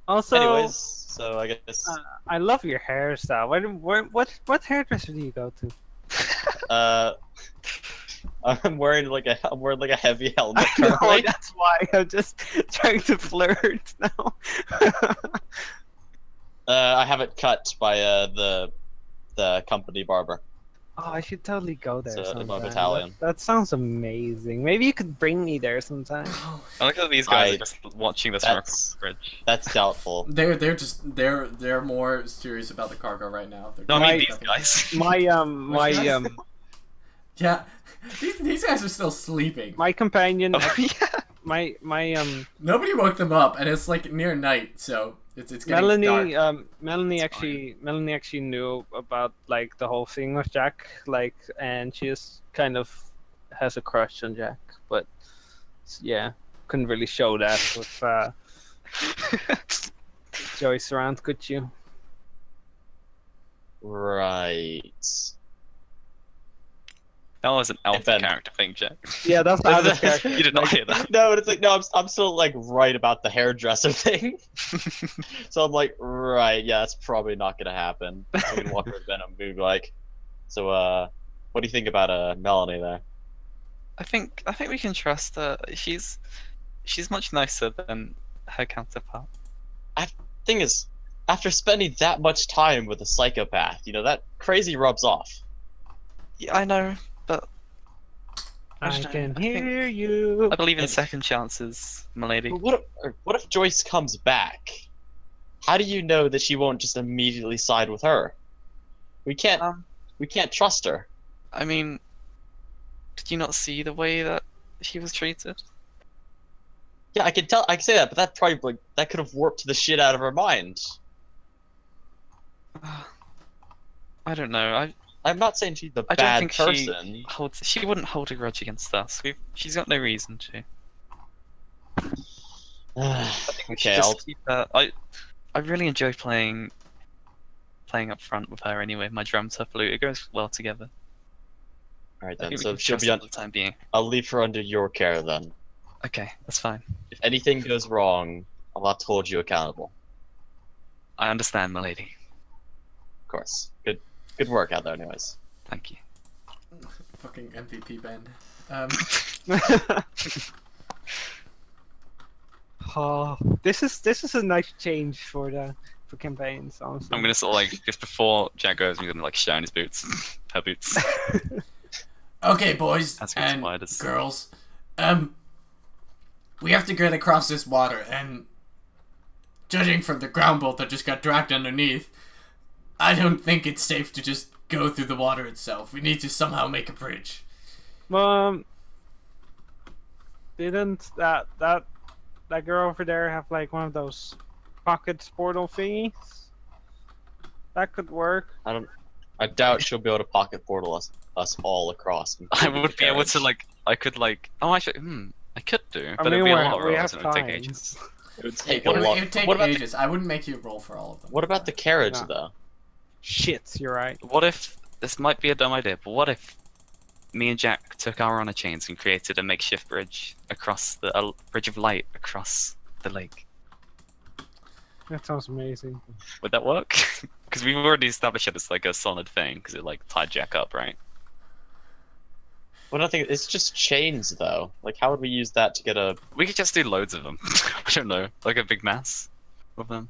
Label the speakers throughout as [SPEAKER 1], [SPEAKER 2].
[SPEAKER 1] Also,
[SPEAKER 2] Anyways, so I guess
[SPEAKER 1] I love your hairstyle. What hairdresser do you go to?
[SPEAKER 2] uh I'm wearing like a heavy helmet
[SPEAKER 1] No,
[SPEAKER 2] currently.
[SPEAKER 1] that's why I'm just trying to flirt now.
[SPEAKER 2] I have it cut by the company barber.
[SPEAKER 1] Oh, I should totally go
[SPEAKER 2] It's
[SPEAKER 1] there
[SPEAKER 2] in my
[SPEAKER 1] sometime.
[SPEAKER 2] battalion.
[SPEAKER 1] That sounds amazing. Maybe you could bring me there sometime.
[SPEAKER 3] I like that these guys
[SPEAKER 2] I-
[SPEAKER 3] are just watching this from
[SPEAKER 2] That's
[SPEAKER 3] across the bridge.
[SPEAKER 2] that's doubtful.
[SPEAKER 4] They're more serious about the cargo right now. They're
[SPEAKER 3] No, I mean
[SPEAKER 1] My-
[SPEAKER 3] these guys.
[SPEAKER 4] Yeah, these guys are still sleeping.
[SPEAKER 1] My companion,
[SPEAKER 3] Oh, yeah.
[SPEAKER 1] my
[SPEAKER 4] Nobody woke them up, and it's like near night, so it's getting
[SPEAKER 1] Melanie,
[SPEAKER 4] dark.
[SPEAKER 1] Melanie
[SPEAKER 3] It's
[SPEAKER 1] actually knew about like the whole thing with Jack, like, and she just kind of has a crush on Jack, but yeah, couldn't really show that with Joyce around, could you?
[SPEAKER 2] Right.
[SPEAKER 3] That was an elf
[SPEAKER 2] Ben.
[SPEAKER 3] character thing, Jack.
[SPEAKER 1] Yeah, that's how this character.
[SPEAKER 3] You did not hear that.
[SPEAKER 2] No, but it's like no, I'm still like right about the hairdresser thing. So I'm like, right, yeah, that's probably not gonna happen. I'm gonna walk over to Venom and be like, so what do you think about Melanie there?
[SPEAKER 3] I think we can trust her. She's much nicer than her counterpart.
[SPEAKER 2] Thing is, after spending that much time with a psychopath, you know, that crazy rubs off.
[SPEAKER 3] Yeah, I know, but
[SPEAKER 1] I
[SPEAKER 3] don't know,
[SPEAKER 1] can
[SPEAKER 3] I think-
[SPEAKER 1] hear you.
[SPEAKER 3] I believe in second chances, milady.
[SPEAKER 2] But what if Joyce comes back? How do you know that she won't just immediately side with her? We can't trust her.
[SPEAKER 3] I mean, did you not see the way that she was treated?
[SPEAKER 2] Yeah, I can say that, but that could have warped the shit out of her mind.
[SPEAKER 3] I don't know.
[SPEAKER 2] I'm not saying she's a
[SPEAKER 3] I don't
[SPEAKER 2] bad
[SPEAKER 3] think
[SPEAKER 2] person.
[SPEAKER 3] she wouldn't hold a grudge against us. She's got no reason to.
[SPEAKER 2] Okay,
[SPEAKER 3] Just
[SPEAKER 2] I'll
[SPEAKER 3] keep her. I really enjoy playing up front with her anyway. My drums, her flute, it goes well together.
[SPEAKER 2] Alright
[SPEAKER 3] I
[SPEAKER 2] then,
[SPEAKER 3] think we
[SPEAKER 2] so
[SPEAKER 3] can
[SPEAKER 2] she'll
[SPEAKER 3] trust
[SPEAKER 2] be
[SPEAKER 3] her
[SPEAKER 2] on
[SPEAKER 3] for the time being.
[SPEAKER 2] I'll leave her under your care then.
[SPEAKER 3] Okay, that's fine.
[SPEAKER 2] If anything goes wrong, I'll have to hold you accountable.
[SPEAKER 3] I understand, milady.
[SPEAKER 2] Of course. Good work out there anyways.
[SPEAKER 3] Thank you.
[SPEAKER 4] Fucking MVP Ben.
[SPEAKER 1] Oh, this is a nice change for campaigns, honestly.
[SPEAKER 3] I'm gonna sort of like just before Jack goes, I'm gonna like shine his boots, her boots.
[SPEAKER 4] Okay, boys
[SPEAKER 3] That's good
[SPEAKER 4] and
[SPEAKER 3] spiders.
[SPEAKER 4] girls. We have to get across this water, and judging from the ground bolt that just got dragged underneath, I don't think it's safe to just go through the water itself. We need to somehow make a bridge.
[SPEAKER 1] Didn't that girl over there have like one of those pocket portal thingies? That could work.
[SPEAKER 2] I doubt she'll be able to pocket portal us all across.
[SPEAKER 3] I would be able to like, I could like, oh actually, I could do,
[SPEAKER 1] I
[SPEAKER 3] but
[SPEAKER 1] mean,
[SPEAKER 3] it'd be a
[SPEAKER 1] we
[SPEAKER 3] lot of rolls
[SPEAKER 1] have
[SPEAKER 3] and it'd take
[SPEAKER 1] time.
[SPEAKER 3] ages.
[SPEAKER 2] It would take
[SPEAKER 4] It
[SPEAKER 2] a
[SPEAKER 4] would,
[SPEAKER 2] lot.
[SPEAKER 4] it would take
[SPEAKER 2] What about
[SPEAKER 4] ages. I wouldn't make you roll for all of them.
[SPEAKER 2] What about the carriage
[SPEAKER 1] No.
[SPEAKER 2] though?
[SPEAKER 1] Shit, you're right.
[SPEAKER 3] What if, this might be a dumb idea, but what if me and Jack took our honor chains and created a makeshift bridge across the, bridge of light across the lake?
[SPEAKER 1] That sounds amazing.
[SPEAKER 3] Would that work? Because we've already established that it's like a solid thing, because it like tied Jack up, right?
[SPEAKER 2] Well, I think it's just chains though. Like, how would we use that to get a?
[SPEAKER 3] We could just do loads of them. I don't know, like a big mass of them.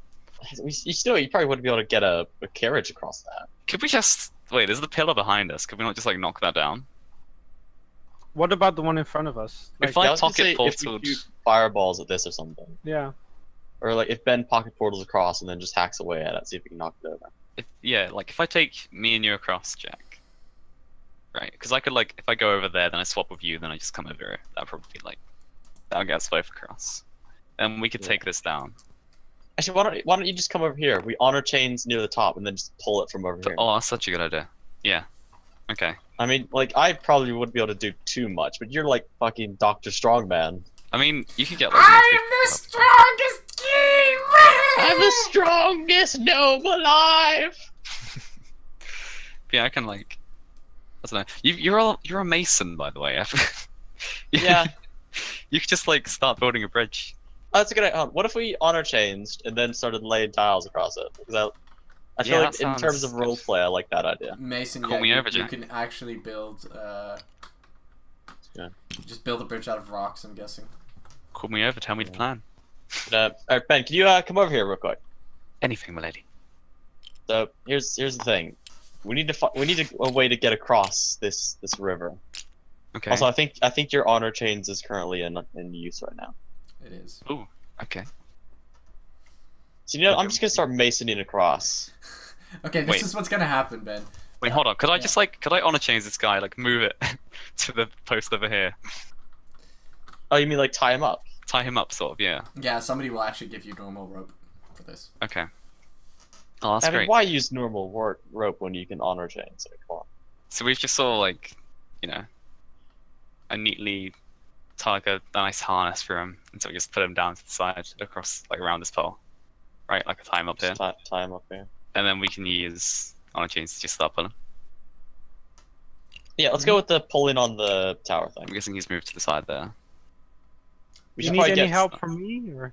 [SPEAKER 2] You probably wouldn't be able to get a carriage across that.
[SPEAKER 3] Could we just, wait, there's the pillar behind us, could we not just like knock that down?
[SPEAKER 1] What about the one in front of us?
[SPEAKER 3] If
[SPEAKER 1] Like,
[SPEAKER 3] I
[SPEAKER 2] was gonna
[SPEAKER 3] pocket
[SPEAKER 2] say, if we
[SPEAKER 3] portaled,
[SPEAKER 2] shoot fireballs at this or something,
[SPEAKER 1] yeah.
[SPEAKER 2] or like if Ben pocket portals across and then just hacks away at it, see if we can knock it over.
[SPEAKER 3] yeah, like if I take me and you across, Jack, right? Because I could like, if I go over there, then I swap with you, then I just come over here. That'd probably be like, that'll get us both across. And we could
[SPEAKER 2] Yeah.
[SPEAKER 3] take this down.
[SPEAKER 2] Actually, why don't you just come over here? We honor chains near the top and then just pull it from over here.
[SPEAKER 3] Oh, that's such a good idea. Yeah. Okay.
[SPEAKER 2] I mean, like, I probably wouldn't be able to do too much, but you're like fucking Dr. Strongman.
[SPEAKER 3] I mean, you could get like.
[SPEAKER 4] I am the strongest king!
[SPEAKER 2] I'm the strongest gnome alive!
[SPEAKER 3] Yeah, I can like. I don't know. You're a mason, by the way.
[SPEAKER 2] Yeah.
[SPEAKER 3] You could just like start building a bridge.
[SPEAKER 2] that's a good idea. What if we honor changed and then started laying tiles across it? Because I feel
[SPEAKER 3] Yeah,
[SPEAKER 2] like
[SPEAKER 3] that
[SPEAKER 2] in terms
[SPEAKER 3] sounds
[SPEAKER 2] of roleplay, I like that idea.
[SPEAKER 4] Mason,
[SPEAKER 3] Call
[SPEAKER 4] yeah,
[SPEAKER 3] me over,
[SPEAKER 4] you
[SPEAKER 3] Jack.
[SPEAKER 4] can actually build.
[SPEAKER 2] Yeah.
[SPEAKER 4] Just build a bridge out of rocks. I'm guessing.
[SPEAKER 3] Call me over, tell me the plan.
[SPEAKER 2] Alright, Ben, can you come over here real quick?
[SPEAKER 3] Anything, milady.
[SPEAKER 2] So here's the thing. We need a way to get across this river.
[SPEAKER 3] Okay.
[SPEAKER 2] Also, I think your honor chains is currently in use right now.
[SPEAKER 4] It is.
[SPEAKER 3] Ooh, okay.
[SPEAKER 2] So I'm just gonna start masoning across.
[SPEAKER 4] Okay, this
[SPEAKER 3] Wait.
[SPEAKER 4] is what's gonna happen, Ben.
[SPEAKER 3] Wait, hold on. Could I
[SPEAKER 4] Yeah.
[SPEAKER 3] just could I honor change this guy, like move it to the post over here?
[SPEAKER 2] Oh, you mean like tie him up?
[SPEAKER 3] Tie him up, sort of, yeah.
[SPEAKER 4] Yeah, somebody will actually give you normal rope for this.
[SPEAKER 3] Okay. Oh, that's
[SPEAKER 2] I mean,
[SPEAKER 3] great.
[SPEAKER 2] why use normal rope when you can honor chains? Like, come on.
[SPEAKER 3] So we've just sort of I neatly tie like a nice harness for him, and so we just put him down to the side, across, like around this pole. Right, like a tie him up here.
[SPEAKER 2] Just tie him up here.
[SPEAKER 3] And then we can use honor chains to just start pulling.
[SPEAKER 2] Yeah, let's go with the pulling on the tower thing.
[SPEAKER 3] I'm guessing he's moved to the side there.
[SPEAKER 2] We
[SPEAKER 1] You
[SPEAKER 2] should
[SPEAKER 1] need
[SPEAKER 2] probably
[SPEAKER 1] any
[SPEAKER 2] get.
[SPEAKER 1] help from me? Or?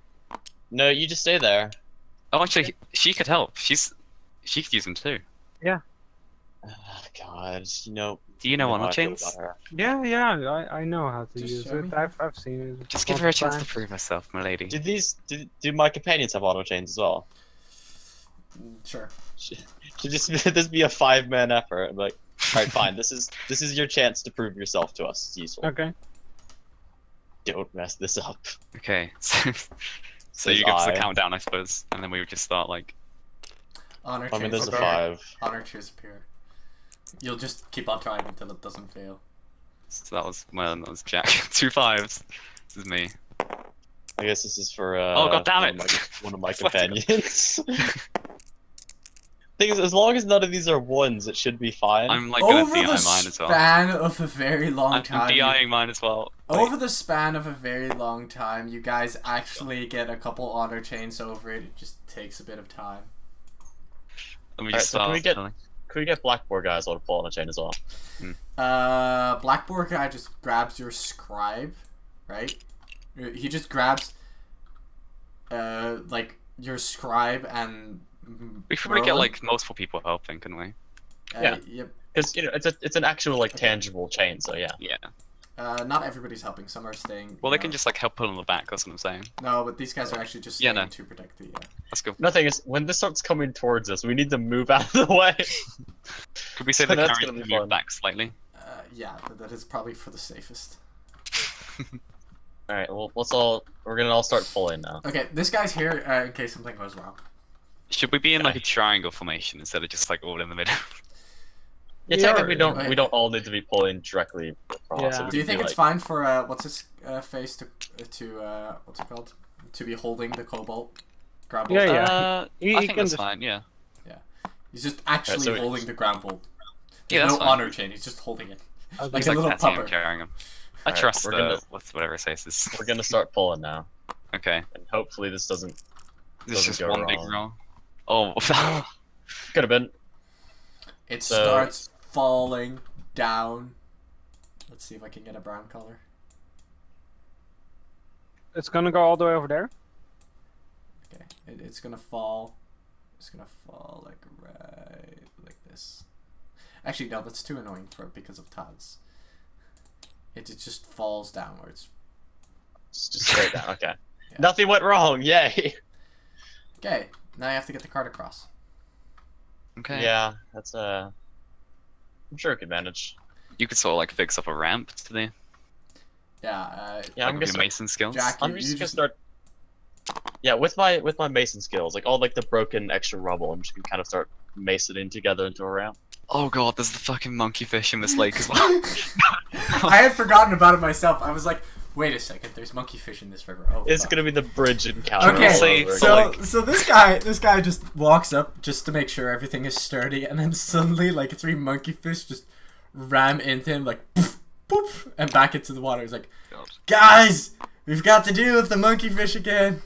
[SPEAKER 2] No, you just stay there.
[SPEAKER 3] Oh, actually, she could help. She could use them too.
[SPEAKER 2] Oh, God, you know.
[SPEAKER 3] Do you know
[SPEAKER 2] how
[SPEAKER 3] honor
[SPEAKER 2] I feel
[SPEAKER 3] chains?
[SPEAKER 2] about her.
[SPEAKER 1] Yeah, I know how to
[SPEAKER 4] Just
[SPEAKER 1] use
[SPEAKER 4] show
[SPEAKER 1] it.
[SPEAKER 4] me.
[SPEAKER 1] I've seen it.
[SPEAKER 3] Just give her a chance to
[SPEAKER 1] multiple
[SPEAKER 3] prove herself, my lady.
[SPEAKER 2] Do my companions have auto chains as well?
[SPEAKER 4] Sure.
[SPEAKER 2] Should this be a 5-man effort? I'm like, alright, fine. This is your chance to prove yourself to us. It's useful.
[SPEAKER 1] times. Okay.
[SPEAKER 2] Don't mess this up.
[SPEAKER 3] Okay, so
[SPEAKER 2] Says
[SPEAKER 3] you give us the
[SPEAKER 2] I.
[SPEAKER 3] countdown, I suppose, and then we would just start
[SPEAKER 4] Honor
[SPEAKER 2] I mean,
[SPEAKER 4] chairs
[SPEAKER 2] there's a
[SPEAKER 4] appear.
[SPEAKER 2] 5.
[SPEAKER 4] Honor chairs appear. You'll just keep on trying until it doesn't fail.
[SPEAKER 3] So that was Jack. 2 5s. This is me.
[SPEAKER 2] I guess this is for
[SPEAKER 3] Oh, God damn
[SPEAKER 2] one of my
[SPEAKER 3] Swear to God.
[SPEAKER 2] companions. Thing is, as long as none of these are 1s, it should be fine.
[SPEAKER 3] I'm gonna
[SPEAKER 4] Over
[SPEAKER 3] DI
[SPEAKER 4] the
[SPEAKER 3] mine as well.
[SPEAKER 4] span of a very long
[SPEAKER 3] I'm
[SPEAKER 4] time.
[SPEAKER 3] DIing mine as well.
[SPEAKER 4] Over the span of a very long time, you guys actually get a couple honor chains over it. It just takes a bit of time.
[SPEAKER 3] Let me
[SPEAKER 2] Alright,
[SPEAKER 3] just
[SPEAKER 2] so can
[SPEAKER 3] start.
[SPEAKER 2] we get-
[SPEAKER 3] filling.
[SPEAKER 2] Could we get Blackboard guys on a pull on a chain as well?
[SPEAKER 4] Blackboard guy just grabs your scribe, right? He just grabs, like your scribe and.
[SPEAKER 3] We could probably get
[SPEAKER 4] Merlin.
[SPEAKER 3] multiple people helping, couldn't we?
[SPEAKER 2] Yeah.
[SPEAKER 4] Yep.
[SPEAKER 2] Because it's an actual tangible chain. So yeah.
[SPEAKER 3] Yeah.
[SPEAKER 4] Not everybody's helping. Some are staying.
[SPEAKER 3] Well, they can just help pull on the back. That's what I'm saying.
[SPEAKER 4] No, but these guys are actually just
[SPEAKER 3] Yeah,
[SPEAKER 4] staying
[SPEAKER 3] no.
[SPEAKER 4] to protect the.
[SPEAKER 3] Let's go.
[SPEAKER 2] Nothing is when this starts coming towards us, we need to move out of the way.
[SPEAKER 3] Could we say
[SPEAKER 2] So
[SPEAKER 3] the
[SPEAKER 2] that's
[SPEAKER 3] carry
[SPEAKER 2] gonna be
[SPEAKER 3] move
[SPEAKER 2] fun.
[SPEAKER 3] back slightly?
[SPEAKER 4] Yeah, but that is probably for the safest.
[SPEAKER 2] All right, well we're gonna all start pulling now.
[SPEAKER 4] Okay, this guy's here in case something goes wrong.
[SPEAKER 3] Should we be in a triangle formation instead of just all in the middle?
[SPEAKER 2] Yeah,
[SPEAKER 1] Yeah,
[SPEAKER 2] technically
[SPEAKER 4] or-
[SPEAKER 2] we don't all need to be pulling directly across.
[SPEAKER 1] Yeah.
[SPEAKER 2] So we
[SPEAKER 4] Do you
[SPEAKER 2] can
[SPEAKER 4] think
[SPEAKER 2] be
[SPEAKER 4] it's
[SPEAKER 2] like,
[SPEAKER 4] fine for what's his face to what's it called, to be holding the cobalt ground bolt?
[SPEAKER 1] Yeah. He
[SPEAKER 3] I think
[SPEAKER 1] can
[SPEAKER 3] that's
[SPEAKER 1] just-
[SPEAKER 3] fine. Yeah.
[SPEAKER 4] He's just actually
[SPEAKER 2] so
[SPEAKER 4] holding the ground bolt.
[SPEAKER 3] Yeah,
[SPEAKER 4] There's
[SPEAKER 3] that's
[SPEAKER 4] no
[SPEAKER 3] fine.
[SPEAKER 4] honor chain. He's just holding it.
[SPEAKER 1] I'll
[SPEAKER 4] Like
[SPEAKER 3] He's
[SPEAKER 4] a little
[SPEAKER 3] petting him,
[SPEAKER 4] pupper.
[SPEAKER 3] carrying him. I
[SPEAKER 2] Alright,
[SPEAKER 3] trust
[SPEAKER 2] we're gonna-
[SPEAKER 3] whatever it says is.
[SPEAKER 2] we're gonna start pulling now,
[SPEAKER 3] Okay.
[SPEAKER 2] and hopefully this doesn't
[SPEAKER 3] This is
[SPEAKER 2] Doesn't
[SPEAKER 3] just
[SPEAKER 2] go
[SPEAKER 3] one big
[SPEAKER 2] wrong.
[SPEAKER 3] roll. Oh.
[SPEAKER 2] could have been.
[SPEAKER 4] It
[SPEAKER 2] So-
[SPEAKER 4] starts falling down. Let's see if I can get a brown color.
[SPEAKER 1] It's gonna go all the way over there.
[SPEAKER 4] Okay, it's gonna fall. It's gonna fall right like this. Actually, no, that's too annoying for it because of tiles. It just falls downwards.
[SPEAKER 2] It's just straight down. Okay.
[SPEAKER 4] Yeah.
[SPEAKER 2] Nothing went wrong. Yay.
[SPEAKER 4] Okay, now you have to get the card across.
[SPEAKER 3] Okay.
[SPEAKER 2] Yeah, that's I'm sure we could manage.
[SPEAKER 3] You could sort of fix up a ramp to the
[SPEAKER 4] Yeah,
[SPEAKER 2] Yeah, I'm
[SPEAKER 3] with
[SPEAKER 2] gonna
[SPEAKER 3] your mason skills.
[SPEAKER 4] Jack,
[SPEAKER 2] I'm
[SPEAKER 4] you
[SPEAKER 2] just gonna
[SPEAKER 4] just-
[SPEAKER 2] start. Yeah, with my mason skills, all the broken extra rubble, I'm just gonna kind of start masoning together into a ramp.
[SPEAKER 3] Oh god, there's the fucking monkey fish in this lake as well.
[SPEAKER 4] I had forgotten about it myself. I was like, wait a second, there's monkey fish in this river. Oh,
[SPEAKER 2] It's
[SPEAKER 4] fuck.
[SPEAKER 2] gonna be the bridge encounter.
[SPEAKER 4] Okay,
[SPEAKER 2] all
[SPEAKER 3] say-
[SPEAKER 2] over
[SPEAKER 4] so
[SPEAKER 2] again.
[SPEAKER 4] so this guy just walks up just to make sure everything is sturdy, and then suddenly 3 monkey fish just ram into him poof, poof, and back into the water. He's like,
[SPEAKER 3] God.
[SPEAKER 4] guys, we've got to deal with the monkey fish again.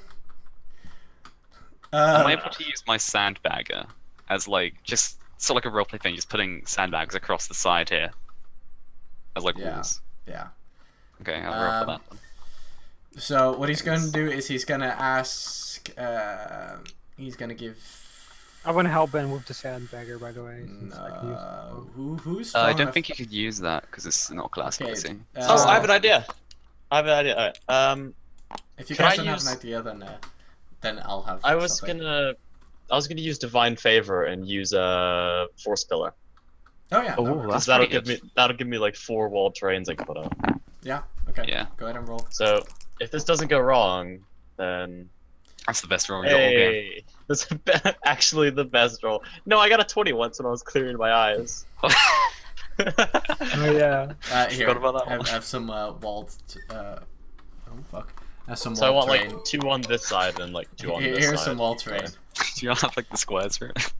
[SPEAKER 3] Am I able to use my sandbagger as just sort of a roleplay thing, just putting sandbags across the side here as
[SPEAKER 4] Yeah.
[SPEAKER 3] walls?
[SPEAKER 4] Yeah.
[SPEAKER 3] Okay, I'll roll for
[SPEAKER 4] Um,
[SPEAKER 3] that.
[SPEAKER 4] So what he's going to do is he's going to ask. He's going to give.
[SPEAKER 1] I want to help Ben with the sandbagger, by the way. Since I can use it.
[SPEAKER 4] Who's?
[SPEAKER 3] I
[SPEAKER 4] strong
[SPEAKER 3] don't
[SPEAKER 4] enough-
[SPEAKER 3] think you could use that because it's not class
[SPEAKER 4] Okay,
[SPEAKER 3] ability.
[SPEAKER 2] Oh, I have an idea. Alright.
[SPEAKER 4] If you
[SPEAKER 2] Can
[SPEAKER 4] guys
[SPEAKER 2] I
[SPEAKER 4] don't
[SPEAKER 2] use-
[SPEAKER 4] have an idea, then I'll have.
[SPEAKER 2] I was
[SPEAKER 4] something.
[SPEAKER 2] gonna use Divine Favor and use a Force Pillar.
[SPEAKER 4] Oh yeah. that
[SPEAKER 3] Oh,
[SPEAKER 4] works.
[SPEAKER 3] that's
[SPEAKER 2] That'll
[SPEAKER 3] pretty
[SPEAKER 2] give me like 4 wall trains I can put up.
[SPEAKER 4] Yeah. Okay.
[SPEAKER 3] Yeah.
[SPEAKER 4] Go ahead and roll.
[SPEAKER 2] So if this doesn't go wrong, then
[SPEAKER 3] That's the best roll you got all game.
[SPEAKER 2] hey, that's actually the best roll. No, I got a 20 once when I was clearing my eyes.
[SPEAKER 1] Oh yeah.
[SPEAKER 4] Here,
[SPEAKER 3] Forgot about that one.
[SPEAKER 4] have some walled. Oh fuck. Have some
[SPEAKER 2] So I
[SPEAKER 4] walled
[SPEAKER 2] want
[SPEAKER 4] terrain.
[SPEAKER 2] like 2 on this side and like 2 on this
[SPEAKER 4] Here's
[SPEAKER 2] side.
[SPEAKER 4] some wall terrain.
[SPEAKER 3] Do you not have like the squares for it?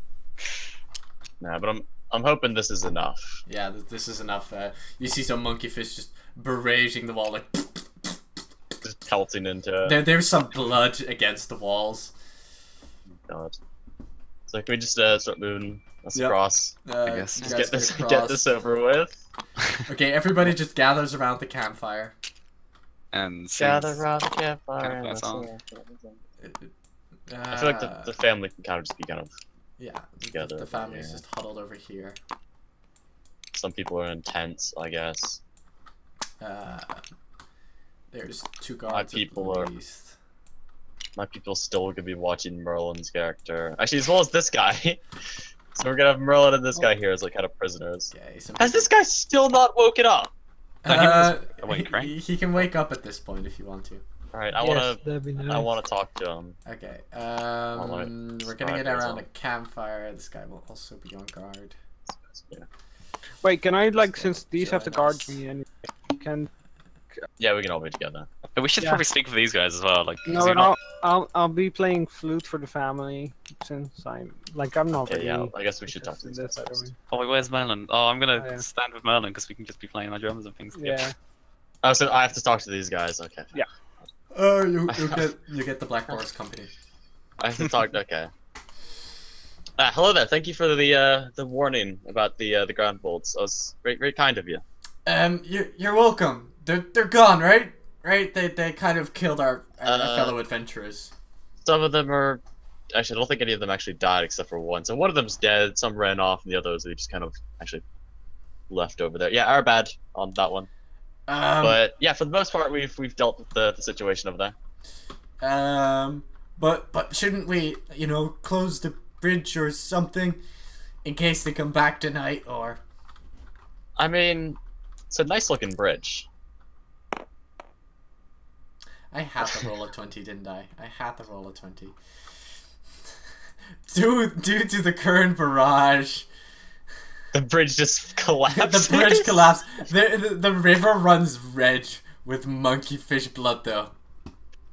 [SPEAKER 2] Nah, but I'm hoping this is enough.
[SPEAKER 4] Yeah, this is enough. You see some monkey fish just barraging the wall like.
[SPEAKER 2] Just pelting into it.
[SPEAKER 4] There's some blood against the walls.
[SPEAKER 2] God. So can we just start moving us
[SPEAKER 4] Yep.
[SPEAKER 2] across?
[SPEAKER 3] I guess.
[SPEAKER 4] You
[SPEAKER 2] Just
[SPEAKER 4] guys
[SPEAKER 2] get this over with.
[SPEAKER 4] Okay, everybody just gathers around the campfire.
[SPEAKER 3] And
[SPEAKER 2] Gather
[SPEAKER 3] sings
[SPEAKER 2] around the campfire.
[SPEAKER 3] Campfire
[SPEAKER 2] and
[SPEAKER 3] song.
[SPEAKER 2] I feel like the family can kind of just be kind of.
[SPEAKER 4] Yeah,
[SPEAKER 2] together,
[SPEAKER 4] the family's
[SPEAKER 2] yeah.
[SPEAKER 4] just huddled over here.
[SPEAKER 2] Some people are in tents, I guess.
[SPEAKER 4] There's 2 guards
[SPEAKER 2] people
[SPEAKER 4] at
[SPEAKER 2] are-
[SPEAKER 4] least.
[SPEAKER 2] My people still gonna be watching Merlin's character. Actually, as well as this guy. So we're gonna have Merlin and this guy here as like kind of prisoners.
[SPEAKER 4] Okay, some
[SPEAKER 2] Has this guy still not woken up?
[SPEAKER 3] awake, right?
[SPEAKER 4] he can wake up at this point if you want to.
[SPEAKER 2] All right,
[SPEAKER 1] Yes, that'd be nice.
[SPEAKER 2] I wanna talk to him.
[SPEAKER 4] Okay,
[SPEAKER 2] let
[SPEAKER 4] we're getting it
[SPEAKER 2] start
[SPEAKER 4] around
[SPEAKER 2] this
[SPEAKER 4] a campfire. This guy will also be on guard.
[SPEAKER 2] Yeah,
[SPEAKER 1] Wait, can I like
[SPEAKER 4] So,
[SPEAKER 1] since these have to
[SPEAKER 4] join
[SPEAKER 1] guard
[SPEAKER 4] us.
[SPEAKER 1] me and can
[SPEAKER 2] yeah, we can all be together.
[SPEAKER 3] We should
[SPEAKER 1] Yeah.
[SPEAKER 3] probably speak for these guys as well. Like, 'cause
[SPEAKER 1] no,
[SPEAKER 3] you're
[SPEAKER 1] no,
[SPEAKER 3] not-
[SPEAKER 1] I'll be playing flute for the family since I'm not
[SPEAKER 2] Yeah,
[SPEAKER 1] really.
[SPEAKER 2] yeah. I guess we should talk to these
[SPEAKER 1] interested
[SPEAKER 2] guys
[SPEAKER 1] in this
[SPEAKER 2] first.
[SPEAKER 3] Oh wait, where's Merlin? Oh, I'm gonna
[SPEAKER 1] Oh, yeah.
[SPEAKER 3] stand with Merlin because we can just be playing our drums and things. together.
[SPEAKER 1] Yeah.
[SPEAKER 2] Oh, so I have to talk to these guys. Okay.
[SPEAKER 1] Yeah.
[SPEAKER 4] Oh, you get the Black Forest Company.
[SPEAKER 2] I have to talk. Okay. Hello there. Thank you for the warning about the ground bolts. That was very kind of you.
[SPEAKER 4] You're welcome. They're gone, right? Right? They kind of killed our fellow adventurers.
[SPEAKER 2] Some of them are. Actually, I don't think any of them actually died except for one. So one of them's dead. Some ran off, and the others they just kind of actually left over there. Yeah, our bad on that one. But yeah, for the most part, we've dealt with the situation over there.
[SPEAKER 4] But shouldn't we, close the bridge or something, in case they come back tonight? Or
[SPEAKER 2] I mean, it's a nice looking bridge.
[SPEAKER 4] I had the roll of 20, didn't I? I had the roll of 20. Due to the current barrage,
[SPEAKER 2] The bridge just collapsed.
[SPEAKER 4] the bridge collapsed. The river runs red with monkey fish blood, though.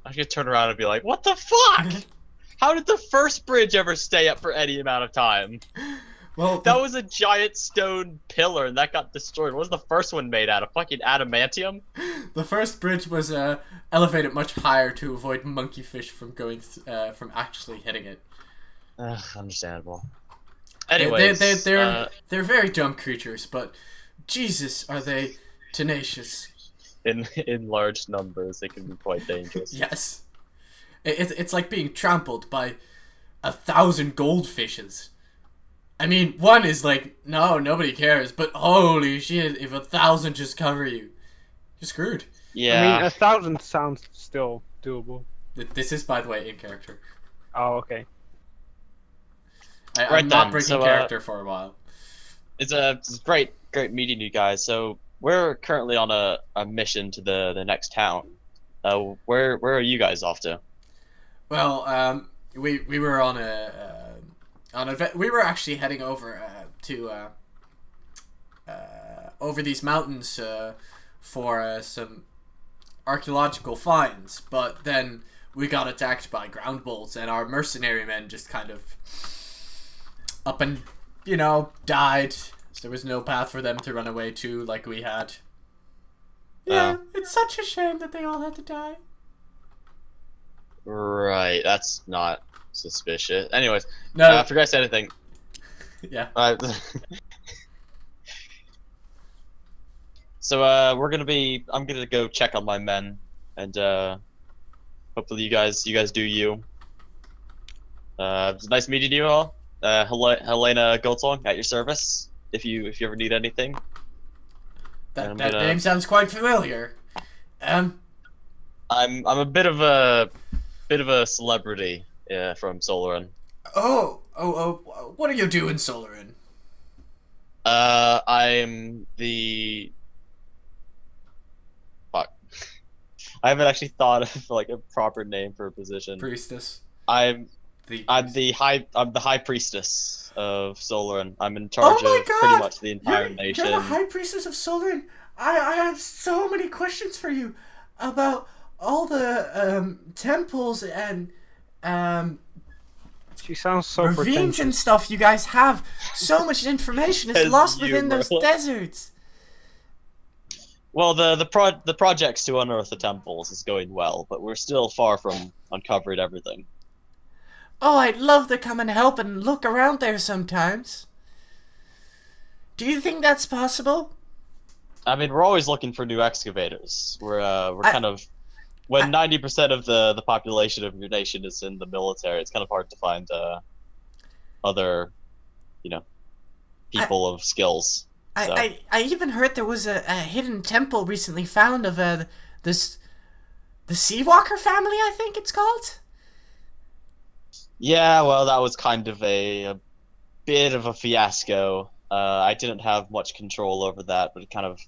[SPEAKER 2] I could turn around and be like, "What the fuck? How did the first bridge ever stay up for any amount of time?
[SPEAKER 4] Well,
[SPEAKER 2] That was a giant stone pillar, and that got destroyed. What was the first one made out of? Fucking adamantium?
[SPEAKER 4] the first bridge was elevated much higher to avoid monkey fish from from actually hitting it.
[SPEAKER 2] Understandable. Anyways,
[SPEAKER 4] they're very dumb creatures, but Jesus, are they tenacious?
[SPEAKER 2] in large numbers, they can be quite dangerous.
[SPEAKER 4] Yes, it's like being trampled by 1,000 goldfishes. I mean, one is like, no, nobody cares, but holy shit, if 1,000 just cover you, you're screwed.
[SPEAKER 2] Yeah.
[SPEAKER 1] I mean, 1,000 sounds still doable.
[SPEAKER 4] This is, by the way, in character.
[SPEAKER 1] Oh, okay.
[SPEAKER 2] Right
[SPEAKER 4] I'm not
[SPEAKER 2] then,
[SPEAKER 4] breaking
[SPEAKER 2] so,
[SPEAKER 4] character for a while.
[SPEAKER 2] It's great meeting you guys. So we're currently on a mission to the next town. Where are you guys off to?
[SPEAKER 4] Well, we were on we were actually heading over to over these mountains for some archaeological finds, but then we got attacked by ground bolts, and our mercenary men just kind of up and died. So there was no path for them to run away to like we had. Yeah, it's such a shame that they all had to die.
[SPEAKER 2] Right, that's not suspicious. Anyways,
[SPEAKER 4] No,
[SPEAKER 2] forgot to say anything.
[SPEAKER 4] yeah.
[SPEAKER 2] So I'm gonna go check on my men and hopefully you guys do you. It's nice meeting you all. Helena Goldsong at your service. If you ever need anything.
[SPEAKER 4] That name sounds quite familiar.
[SPEAKER 2] I'm a bit of a celebrity from Solarin.
[SPEAKER 4] Oh, what are you doing, Solarin?
[SPEAKER 2] I'm the... Fuck. I haven't actually thought of like a proper name for a position.
[SPEAKER 4] Priestess.
[SPEAKER 2] I'm the high priestess of Solarin. I'm in charge of pretty much the entire nation.
[SPEAKER 4] You're the high priestess of Solarin. I have so many questions for you about all the temples and
[SPEAKER 1] She sounds so
[SPEAKER 4] ravines
[SPEAKER 1] pretentious.
[SPEAKER 4] and stuff you guys have. So much information is lost within those deserts.
[SPEAKER 2] Well, the projects to unearth the temples is going well, but we're still far from uncovering everything.
[SPEAKER 4] Oh, I'd love to come and help and look around there sometimes. Do you think that's possible?
[SPEAKER 2] I mean, we're always looking for new excavators. We're kind of... When 90% of the population of your nation is in the military, it's kind of hard to find other, people of skills. So.
[SPEAKER 4] I even heard there was a hidden temple recently found of the Seawalker family, I think it's called.
[SPEAKER 2] Yeah, well, that was kind of a bit of a fiasco. I didn't have much control over that, but it kind of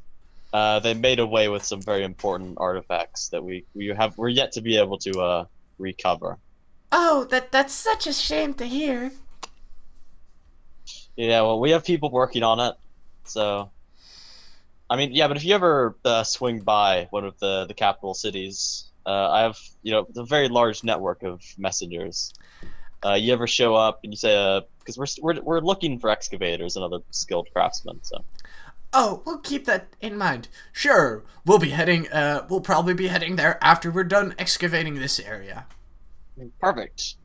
[SPEAKER 2] they made away with some very important artifacts that we're yet to be able to recover.
[SPEAKER 4] Oh, that's such a shame to hear.
[SPEAKER 2] Yeah, well, we have people working on it, so. I mean, yeah, but if you ever swing by one of the capital cities, I have a very large network of messengers. You ever show up and you say, because we're looking for excavators and other skilled craftsmen, so.
[SPEAKER 4] Oh, we'll keep that in mind. Sure, we'll be heading. We'll probably be heading there after we're done excavating this area.
[SPEAKER 2] Perfect.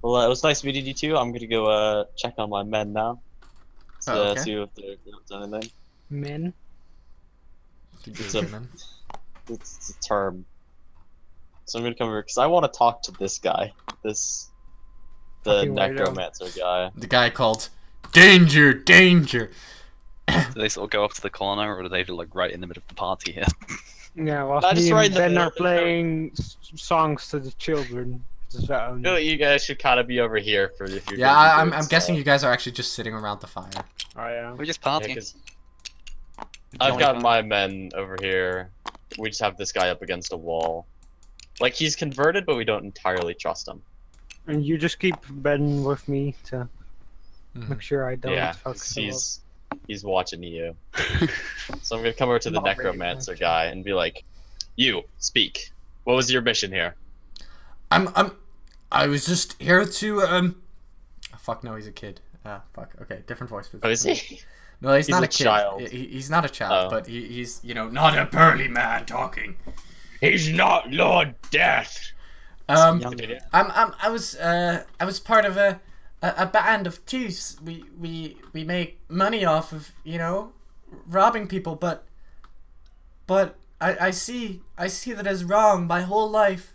[SPEAKER 2] Well, it was nice meeting you too. I'm gonna go check on my men now. So, see if they're doing anything.
[SPEAKER 1] Men?
[SPEAKER 2] It's a term. So I'm gonna come over because I want to talk to this guy. The necromancer guy.
[SPEAKER 4] The guy called Danger, Danger.
[SPEAKER 3] Do they sort of go up to the corner, or are they like right in the middle of the party here?
[SPEAKER 1] Yeah, well,
[SPEAKER 2] just
[SPEAKER 1] me
[SPEAKER 2] right
[SPEAKER 1] and
[SPEAKER 2] in the
[SPEAKER 1] Ben
[SPEAKER 2] middle.
[SPEAKER 1] are playing songs to the children.
[SPEAKER 2] No, you guys should kind of be over here for if you're.
[SPEAKER 4] Yeah, I'm guessing you guys are actually just sitting around the fire.
[SPEAKER 1] Oh yeah.
[SPEAKER 3] We're just partying.
[SPEAKER 2] I've got my men over here. We just have this guy up against a wall. Like, he's converted, but we don't entirely trust him.
[SPEAKER 1] And you just keep Ben with me to make sure I don't fuck
[SPEAKER 2] he's watching you. So I'm gonna come over to the necromancer guy and be like, "You speak. What was your mission here?"
[SPEAKER 4] I was just here to oh, fuck no, he's a kid. Fuck. Okay, different voice.
[SPEAKER 2] Oh, is he?
[SPEAKER 4] No, he's not a kid.
[SPEAKER 2] Child.
[SPEAKER 4] He's not a child, but he's not a burly man talking.
[SPEAKER 2] He's not Lord Death.
[SPEAKER 4] I was part of a band of thieves. We make money off of robbing people, but I see that as wrong. My whole life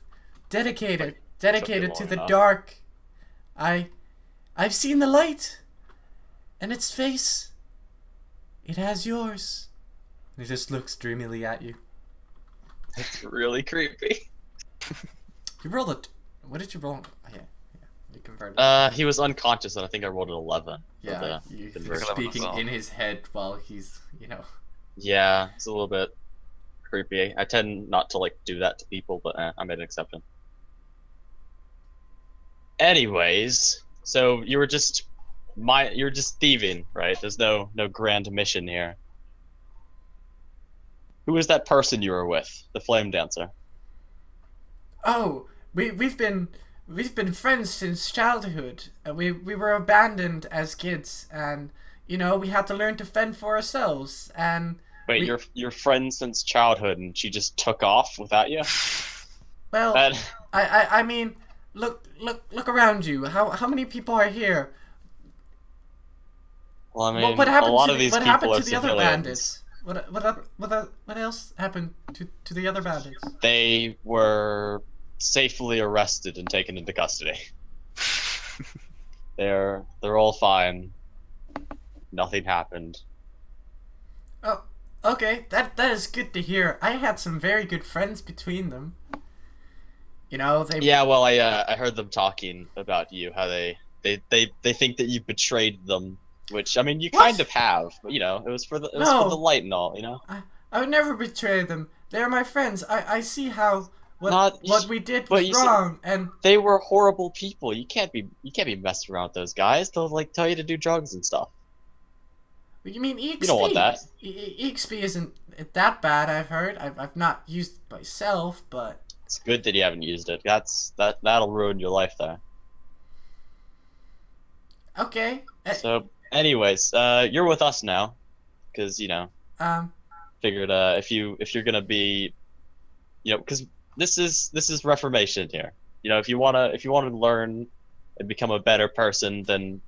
[SPEAKER 4] dedicated to the dark. I've seen the light, and its face. It has yours. He just looks dreamily at you.
[SPEAKER 2] It's really creepy.
[SPEAKER 4] You rolled a... What did you roll? Oh, yeah. You converted.
[SPEAKER 2] He was unconscious, and I think I rolled an 11.
[SPEAKER 4] Yeah, you're speaking in his head while he's,
[SPEAKER 2] Yeah, it's a little bit creepy. I tend not to, do that to people, but I made an exception. Anyways, so you were just... You're just thieving, right? There's no grand mission here. Who was that person you were with? The flame dancer?
[SPEAKER 4] Oh, we've been friends since childhood. We were abandoned as kids, and we had to learn to fend for ourselves. And
[SPEAKER 2] wait, you're friends since childhood, and she just took off without you?
[SPEAKER 4] Well, I mean, look around you. How many people are here?
[SPEAKER 2] Well, I mean,
[SPEAKER 4] what happened
[SPEAKER 2] a lot of these
[SPEAKER 4] what
[SPEAKER 2] people
[SPEAKER 4] happened
[SPEAKER 2] are
[SPEAKER 4] to the other
[SPEAKER 2] civilians.
[SPEAKER 4] bandits? What else happened to the other bandits?
[SPEAKER 2] They were safely arrested and taken into custody. They're all fine. Nothing happened.
[SPEAKER 4] Oh, okay. That is good to hear. I had some very good friends between them. You know, they.
[SPEAKER 2] Yeah, well, I heard them talking about you, how they think that you betrayed them, which I mean you
[SPEAKER 4] What?
[SPEAKER 2] kind of have, but you know, it was for the light and all, you know.
[SPEAKER 4] I would never betray them. They're my friends. I see how
[SPEAKER 2] What
[SPEAKER 4] we did
[SPEAKER 2] but
[SPEAKER 4] was
[SPEAKER 2] you see-
[SPEAKER 4] wrong, and
[SPEAKER 2] They were horrible people. You can't be messing around with those guys. They'll like tell you to do drugs and stuff.
[SPEAKER 4] you mean EXP?
[SPEAKER 2] You don't want that.
[SPEAKER 4] EXP isn't that bad. I've heard. I've not used it myself, but
[SPEAKER 2] It's good that you haven't used it. That'll ruin your life there.
[SPEAKER 4] okay.
[SPEAKER 2] So, anyways, you're with us now, because you know, figured if you're gonna be, you know, because this is Reformation here. You know, if you wanna learn and become a better person than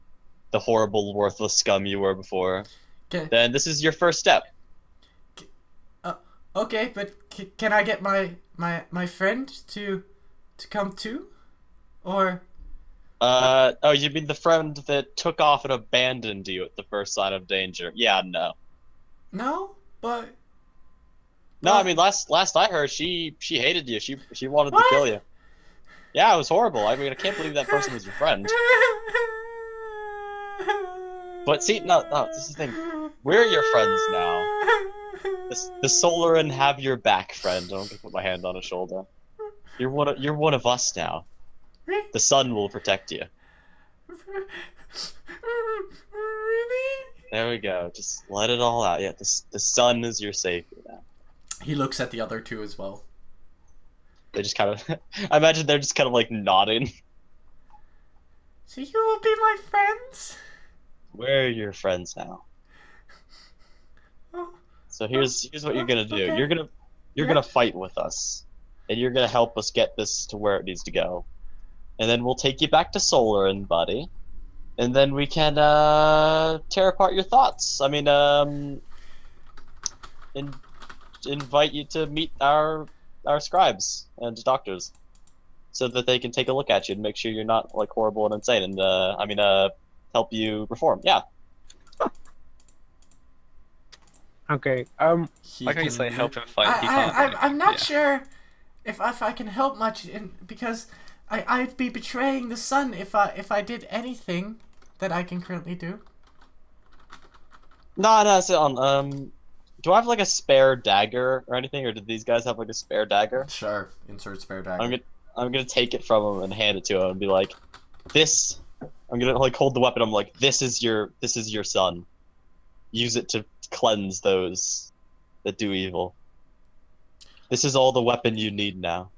[SPEAKER 2] the horrible, worthless scum you were before, then this is your first step.
[SPEAKER 4] Okay, but can I get my friend to come too, or?
[SPEAKER 2] Oh, you mean the friend that took off and abandoned you at the first sign of danger? Yeah, no.
[SPEAKER 4] No, but.
[SPEAKER 2] No, I mean last I heard, she hated you. She wanted
[SPEAKER 4] What?
[SPEAKER 2] to kill you. Yeah, it was horrible. I mean, I can't believe that person was your friend. But see, no, this is the thing. We're your friends now. The Solaran have your back, friend. I'm gonna put my hand on his shoulder. You're one of us now. The sun will protect you.
[SPEAKER 4] Really?
[SPEAKER 2] There we go. Just let it all out. Yeah, the sun is your savior now.
[SPEAKER 4] He looks at the other two as well.
[SPEAKER 2] They just kind of, I imagine they're just kind of like nodding.
[SPEAKER 4] So you will be my friends?
[SPEAKER 2] We're your friends now.
[SPEAKER 4] Oh,
[SPEAKER 2] So here's what you're gonna do.
[SPEAKER 4] okay.
[SPEAKER 2] You're gonna fight with us, and you're gonna help us get this to where it needs to go, and then we'll take you back to Solaran, buddy, and then we can tear apart your thoughts. I mean, invite you to meet our scribes and doctors, so that they can take a look at you and make sure you're not like horrible and insane, and help you reform. Yeah.
[SPEAKER 1] Okay.
[SPEAKER 3] Like how you say help him fight. He can't.
[SPEAKER 4] I'm not
[SPEAKER 3] Yeah.
[SPEAKER 4] sure if I can help much because I'd be betraying the sun if I did anything that I can currently do.
[SPEAKER 2] No, sit on. Do I have like a spare dagger or anything, or did these guys have like a spare dagger?
[SPEAKER 4] Sure, insert spare dagger.
[SPEAKER 2] I'm gonna take it from him and hand it to him and be like, this. I'm gonna like hold the weapon. I'm like, this is your son. Use it to cleanse those that do evil. This is all the weapon you need now.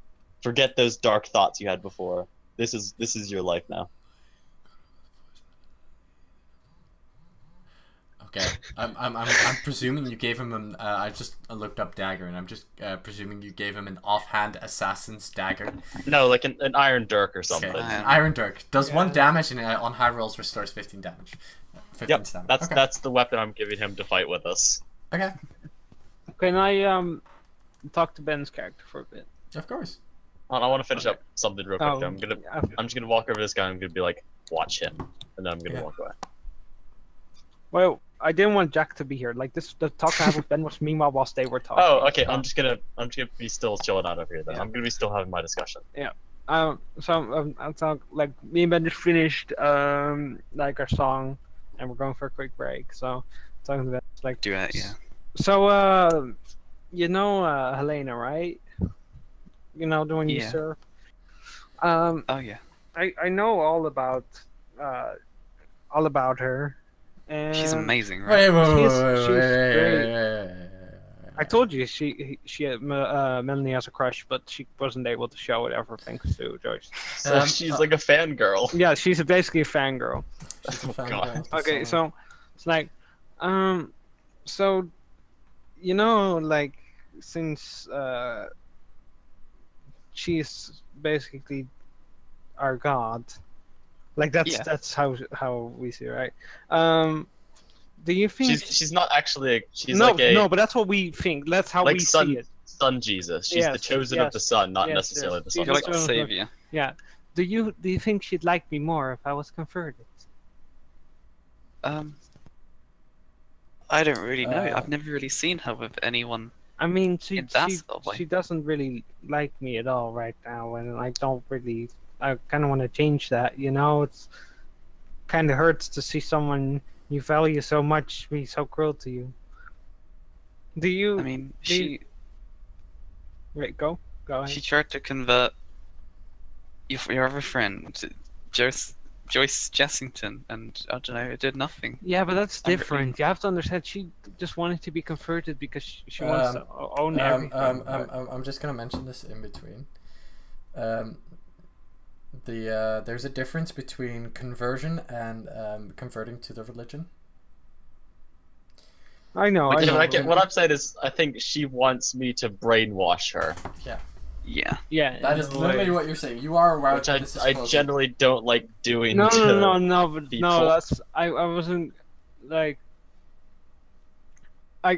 [SPEAKER 2] Forget those dark thoughts you had before. This is your life now.
[SPEAKER 4] Okay, I'm presuming you gave him an. I just looked up dagger, and I'm just presuming you gave him an offhand assassin's dagger.
[SPEAKER 2] No, like an iron dirk or something.
[SPEAKER 4] Okay. Iron Dirk does 1 damage and on high rolls restores 15 damage. 15
[SPEAKER 2] Yep,
[SPEAKER 4] stamina. Okay.
[SPEAKER 2] that's the weapon I'm giving him to fight with us.
[SPEAKER 4] Okay,
[SPEAKER 1] Can I talk to Ben's character for a bit?
[SPEAKER 4] of course.
[SPEAKER 2] I want to finish up something real quick.
[SPEAKER 1] Oh,
[SPEAKER 2] I'm just gonna walk over to this guy. And I'm gonna be like, watch him, and then I'm gonna
[SPEAKER 4] Yeah.
[SPEAKER 2] walk away.
[SPEAKER 1] Well, I didn't want Jack to be here. Like the talk I had with Ben was meanwhile whilst they were talking.
[SPEAKER 2] Oh, okay. I'm just gonna be still chilling out over here then.
[SPEAKER 1] Yeah.
[SPEAKER 2] I'm gonna be still having my discussion.
[SPEAKER 1] I'll talk, like me and Ben just finished like our song, and we're going for a quick break. So talking to Ben, like
[SPEAKER 3] Duet, yeah.
[SPEAKER 1] So you know Helena, right? You know the one you
[SPEAKER 3] Yeah.
[SPEAKER 1] serve.
[SPEAKER 3] Oh yeah.
[SPEAKER 1] I know all about her. And
[SPEAKER 3] She's amazing, right?
[SPEAKER 1] She's great.
[SPEAKER 4] wait.
[SPEAKER 1] I told you she Melanie has a crush, but she wasn't able to show it ever thanks to Joyce.
[SPEAKER 2] So she's like a fangirl.
[SPEAKER 1] Yeah, she's basically a fangirl.
[SPEAKER 4] She's a
[SPEAKER 2] Oh,
[SPEAKER 4] fan
[SPEAKER 2] God.
[SPEAKER 4] girl,
[SPEAKER 1] Okay, so it's like, so you know, like since she's basically our god, like that's how we see it, right? Do you think
[SPEAKER 2] She's not actually. She's
[SPEAKER 1] no,
[SPEAKER 2] like a
[SPEAKER 1] no, but that's what we think. That's how
[SPEAKER 2] like
[SPEAKER 1] we
[SPEAKER 2] sun
[SPEAKER 1] see it.
[SPEAKER 2] Sun Jesus. She's the
[SPEAKER 1] Yes,
[SPEAKER 2] chosen of the
[SPEAKER 1] yes,
[SPEAKER 2] sun, not
[SPEAKER 1] yes,
[SPEAKER 2] necessarily
[SPEAKER 1] yes.
[SPEAKER 2] the
[SPEAKER 1] She's
[SPEAKER 2] sun.
[SPEAKER 3] You're like
[SPEAKER 1] the
[SPEAKER 3] the
[SPEAKER 1] chosen of-
[SPEAKER 3] savior.
[SPEAKER 1] Yeah. Do you think she'd like me more if I was converted?
[SPEAKER 3] I don't really know.
[SPEAKER 4] Uh,
[SPEAKER 3] I've never really seen her with anyone.
[SPEAKER 1] I mean, she
[SPEAKER 3] In that
[SPEAKER 1] she
[SPEAKER 3] sort of way.
[SPEAKER 1] she doesn't really like me at all right now, and I don't really. I kind of want to change that. You know, it's kind of hurts to see someone you value so much be so cruel to you. Do you?
[SPEAKER 3] I mean,
[SPEAKER 1] do you- Wait, go ahead.
[SPEAKER 3] she tried to convert your other friend, Joyce Jessington, and I don't know, it did nothing.
[SPEAKER 1] Yeah, but that's
[SPEAKER 3] I'm really-
[SPEAKER 1] different. You have to understand. She just wanted to be converted because she wants to own everything.
[SPEAKER 4] I'm just gonna mention this in between. There's a difference between conversion and converting to the religion.
[SPEAKER 1] I know.
[SPEAKER 2] Like,
[SPEAKER 1] I know.
[SPEAKER 2] what I'm saying is, I think she wants me to brainwash her,
[SPEAKER 3] Yeah.
[SPEAKER 1] Yeah,
[SPEAKER 4] That
[SPEAKER 1] in
[SPEAKER 4] is
[SPEAKER 1] a
[SPEAKER 4] literally
[SPEAKER 1] way.
[SPEAKER 4] what you're saying. You are aware
[SPEAKER 2] which
[SPEAKER 4] that this is
[SPEAKER 2] I
[SPEAKER 4] close.
[SPEAKER 2] generally don't like doing.
[SPEAKER 1] No,
[SPEAKER 2] to
[SPEAKER 1] but
[SPEAKER 2] people.
[SPEAKER 1] no. That's I wasn't like. I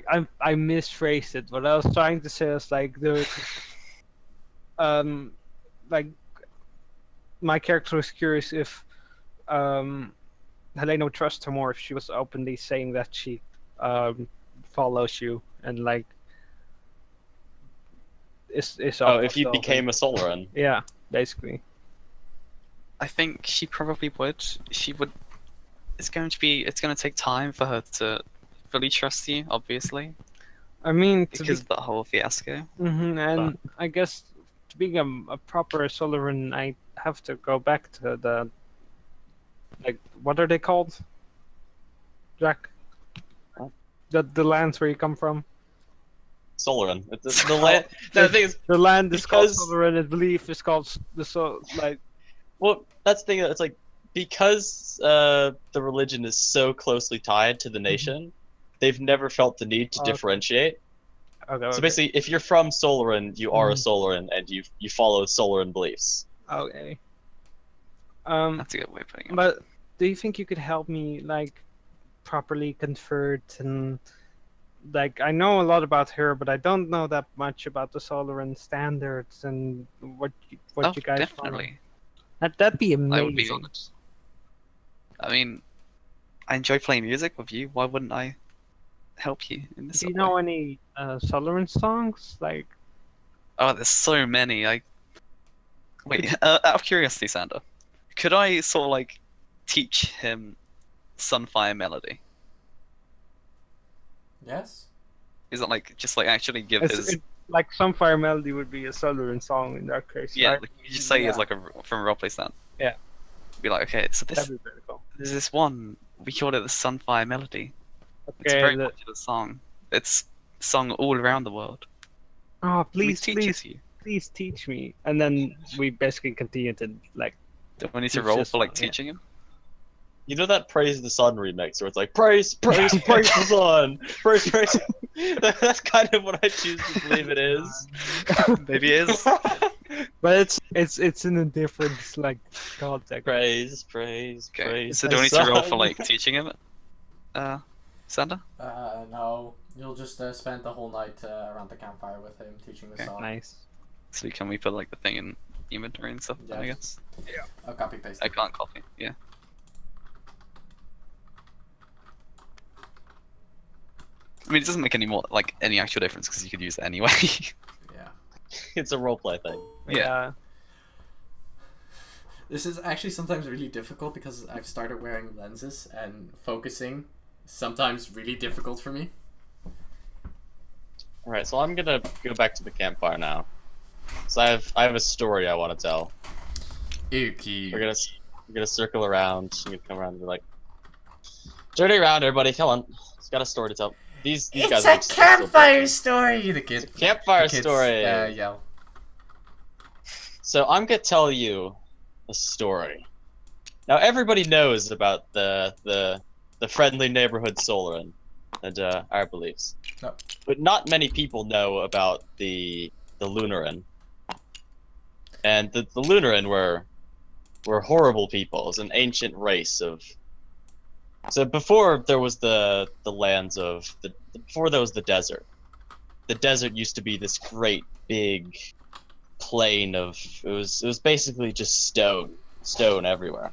[SPEAKER 1] misphrased it. What I was trying to say was like like my character was curious if Helena would trust her more if she was openly saying that she follows you and like is
[SPEAKER 2] Oh, if you became a Solaran.
[SPEAKER 1] yeah, basically.
[SPEAKER 3] I think she probably would. She would. It's going to take time for her to fully trust you, obviously,
[SPEAKER 1] I mean,
[SPEAKER 3] because of that whole fiasco.
[SPEAKER 1] and I guess to being a proper Solaran, I have to go back to the like what are they called, Jack? The lands where you come from.
[SPEAKER 2] Solaran. The land. No, the thing is,
[SPEAKER 1] The land is called
[SPEAKER 2] Because-
[SPEAKER 1] Solaran. I believe is called like.
[SPEAKER 2] well, that's the thing. It's like because the religion is so closely tied to the nation, they've never felt the need to
[SPEAKER 1] Okay.
[SPEAKER 2] differentiate.
[SPEAKER 1] Okay.
[SPEAKER 2] So basically, if you're from Solaran, you are a
[SPEAKER 1] Mhm.
[SPEAKER 2] Solaran, and you follow Solaran beliefs.
[SPEAKER 1] Okay.
[SPEAKER 3] That's a good way of putting it.
[SPEAKER 1] But do you think you could help me like properly convert and like I know a lot about her, but I don't know that much about the Solaran standards and what you
[SPEAKER 3] Oh,
[SPEAKER 1] guys follow.
[SPEAKER 3] definitely.
[SPEAKER 1] That'd be amazing.
[SPEAKER 3] I would be honored. I mean, I enjoy playing music with you. Why wouldn't I help you in this?
[SPEAKER 1] Do you
[SPEAKER 3] sort of
[SPEAKER 1] know
[SPEAKER 3] way?
[SPEAKER 1] any Solaran songs? Like,
[SPEAKER 3] Oh, there's so many. Wait. Out of curiosity, Sander, could I sort of like teach him Sunfire Melody?
[SPEAKER 4] Yes.
[SPEAKER 3] Is it like just like actually give
[SPEAKER 1] it's,
[SPEAKER 3] his?
[SPEAKER 1] like Sunfire Melody would be a Solaran song in that case.
[SPEAKER 3] Yeah,
[SPEAKER 1] right?
[SPEAKER 3] like you just say it's
[SPEAKER 1] Yeah.
[SPEAKER 3] like from a roleplay stand.
[SPEAKER 1] Yeah.
[SPEAKER 3] Be like, okay, so
[SPEAKER 1] That'd be very cool.
[SPEAKER 3] there's this one we called it the Sunfire Melody. It's a
[SPEAKER 1] Okay.
[SPEAKER 3] very popular song. It's sung all around the world.
[SPEAKER 1] Oh,
[SPEAKER 3] Let me
[SPEAKER 1] please,
[SPEAKER 3] teach
[SPEAKER 1] please,
[SPEAKER 3] it to you.
[SPEAKER 1] please teach me. And then we basically continue to like.
[SPEAKER 3] Do I need to
[SPEAKER 1] Teach
[SPEAKER 3] roll
[SPEAKER 1] this
[SPEAKER 3] for like
[SPEAKER 1] one, yeah.
[SPEAKER 3] teaching him?
[SPEAKER 2] You know that "Praise the Sun" remix where it's like praise the sun, praise. That's kind of what I choose to believe it is.
[SPEAKER 3] Maybe it is.
[SPEAKER 1] But it's in a different like context.
[SPEAKER 2] praise.
[SPEAKER 3] Okay. So
[SPEAKER 2] the
[SPEAKER 3] do I need to roll
[SPEAKER 2] sun.
[SPEAKER 3] for like teaching him? Sander?
[SPEAKER 4] No. You'll just spend the whole night around the campfire with him teaching the
[SPEAKER 3] Okay.
[SPEAKER 4] song.
[SPEAKER 1] Nice.
[SPEAKER 3] So can we put like the thing in inventory and stuff?
[SPEAKER 4] Yeah,
[SPEAKER 3] I guess
[SPEAKER 4] I'll copy paste.
[SPEAKER 3] I can't copy. Yeah. I mean, it doesn't make any actual difference because you could use it anyway.
[SPEAKER 4] Yeah.
[SPEAKER 2] It's a roleplay thing.
[SPEAKER 3] Yeah.
[SPEAKER 4] This is actually sometimes really difficult because I've started wearing lenses and focusing is sometimes really difficult for me.
[SPEAKER 2] All right, so I'm gonna go back to the campfire now. So I have a story I want to tell.
[SPEAKER 4] Ookie.
[SPEAKER 2] We're gonna circle around. You're gonna come around and be like, journey around, everybody. Come on, it's got a story to tell. These guys.
[SPEAKER 4] It's
[SPEAKER 2] are
[SPEAKER 4] a campfire story. The kid.
[SPEAKER 2] It's a campfire
[SPEAKER 4] the kids,
[SPEAKER 2] story.
[SPEAKER 4] Yell.
[SPEAKER 2] So I'm gonna tell you a story. Now everybody knows about the friendly neighborhood Solaran and our beliefs,
[SPEAKER 4] No.
[SPEAKER 2] but not many people know about the Lunaran. And the Lunaran were horrible people. It was an ancient race of. So before there was the lands of before there was the desert, the desert used to be this great big plain of it was basically just stone everywhere,